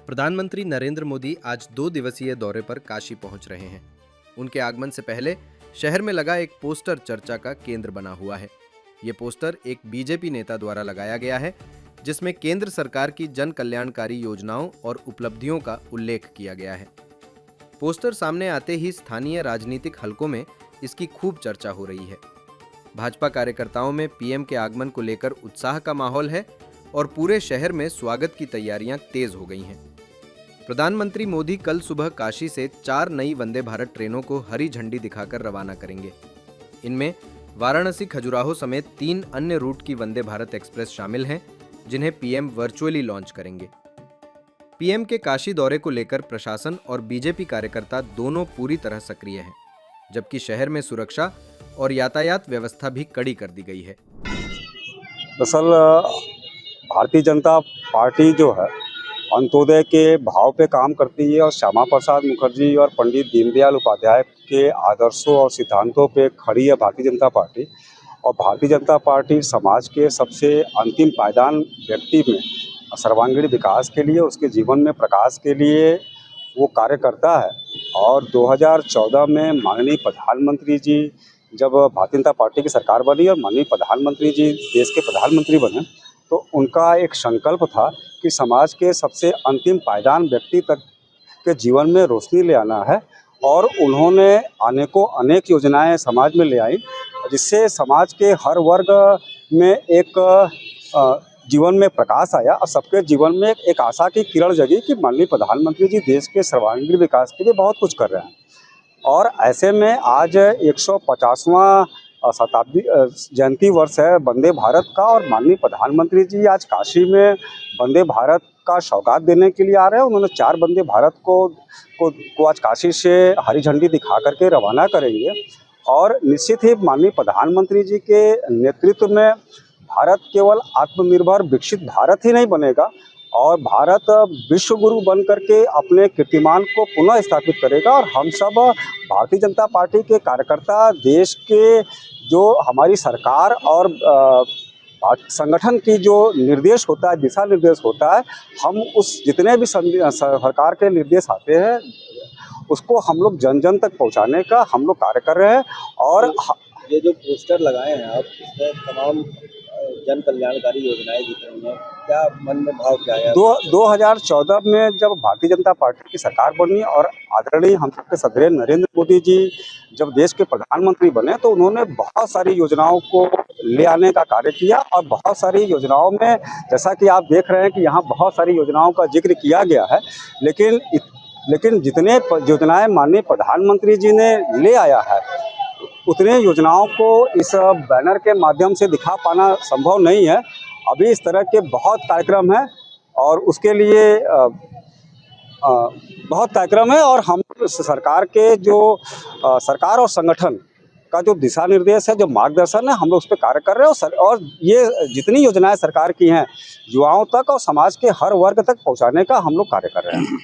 प्रधानमंत्री नरेंद्र मोदी आज 2 दिवसीय दौरे पर काशी पहुंच रहे हैं। उनके आगमन से पहले शहर में लगा एक पोस्टर चर्चा का केंद्र बना हुआ है। ये पोस्टर एक बीजेपी नेता द्वारा लगाया गया है, जिसमें केंद्र सरकार की जन कल्याणकारी योजनाओं और उपलब्धियों का उल्लेख किया गया है। पोस्टर सामने आते ही स्थानीय राजनीतिक हलकों में इसकी खूब चर्चा हो रही है। भाजपा कार्यकर्ताओं में पीएम के आगमन को लेकर उत्साह का माहौल है और पूरे शहर में स्वागत की तैयारियां तेज हो गई हैं। प्रधानमंत्री मोदी कल सुबह काशी से 4 नई वंदे भारत ट्रेनों को हरी झंडी दिखाकर रवाना करेंगे। इनमें वाराणसी खजुराहो समेत 3 अन्य रूट की वंदे भारत एक्सप्रेस शामिल हैं, जिन्हें पीएम वर्चुअली लॉन्च करेंगे। पीएम के काशी दौरे को लेकर प्रशासन और बीजेपी कार्यकर्ता दोनों पूरी तरह सक्रिय हैं, जबकि शहर में सुरक्षा और यातायात व्यवस्था भी कड़ी कर दी गई है। दरअसल भारतीय जनता पार्टी जो है अंत्योदय के भाव पे काम करती है और श्यामा प्रसाद मुखर्जी और पंडित दीनदयाल उपाध्याय के आदर्शों और सिद्धांतों पे खड़ी है भारतीय जनता पार्टी। और भारतीय जनता पार्टी समाज के सबसे अंतिम पायदान व्यक्ति में सर्वांगीण विकास के लिए, उसके जीवन में प्रकाश के लिए वो कार्य करता है। और 2014 में माननीय प्रधानमंत्री जी जब भारतीय जनता पार्टी की सरकार बनी और माननीय प्रधानमंत्री जी देश के प्रधानमंत्री बने, तो उनका एक संकल्प था कि समाज के सबसे अंतिम पायदान व्यक्ति तक के जीवन में रोशनी ले आना है। और उन्होंने अनेक योजनाएं समाज में ले आई, जिससे समाज के हर वर्ग में एक जीवन में प्रकाश आया और सबके जीवन में एक आशा की किरण जगी कि माननीय प्रधानमंत्री जी देश के सर्वांगीण विकास के लिए बहुत कुछ कर रहे हैं। और ऐसे में आज 150वां शताब्दी जयंती वर्ष है वंदे भारत का, और माननीय प्रधानमंत्री जी आज काशी में वंदे भारत का सौगात देने के लिए आ रहे हैं। उन्होंने 4 वंदे भारत को आज काशी से हरी झंडी दिखा करके रवाना करेंगे। और निश्चित ही माननीय प्रधानमंत्री जी के नेतृत्व में भारत केवल आत्मनिर्भर विकसित भारत ही नहीं बनेगा, और भारत विश्व गुरु बन करके अपने कीर्तिमान को पुनः स्थापित करेगा। और हम सब भारतीय जनता पार्टी के कार्यकर्ता देश के जो हमारी सरकार और संगठन की जो निर्देश होता है, दिशा निर्देश होता है, हम उस जितने भी सरकार के निर्देश आते हैं उसको हम लोग जन जन तक पहुंचाने का हम लोग कार्य कर रहे हैं। और ये जो पोस्टर लगाए हैं आप, इसमें तमाम जन कल्याणकारी योजनाएं दिख रही हैं, क्या मन में भाव क्या है? 2014 में जब भारतीय जनता पार्टी की सरकार बनी और आदरणीय हम सबके सदस्य नरेंद्र मोदी जी जब देश के प्रधानमंत्री बने, तो उन्होंने बहुत सारी योजनाओं को ले आने का कार्य किया। और बहुत सारी योजनाओं में जैसा कि आप देख रहे हैं कि यहाँ बहुत सारी योजनाओं का जिक्र किया गया है, लेकिन जितने योजनाएं माननीय प्रधानमंत्री जी ने ले आया है, उतने योजनाओं को इस बैनर के माध्यम से दिखा पाना संभव नहीं है। अभी इस तरह के बहुत कार्यक्रम हैं और उसके लिए बहुत कार्यक्रम है, और हम सरकार के जो सरकार और संगठन का जो दिशा निर्देश है, जो मार्गदर्शन है, हम लोग उस पर कार्य कर रहे हैं। और ये जितनी योजनाएं सरकार की हैं युवाओं तक और समाज के हर वर्ग तक पहुंचाने का हम लोग कार्य कर रहे हैं।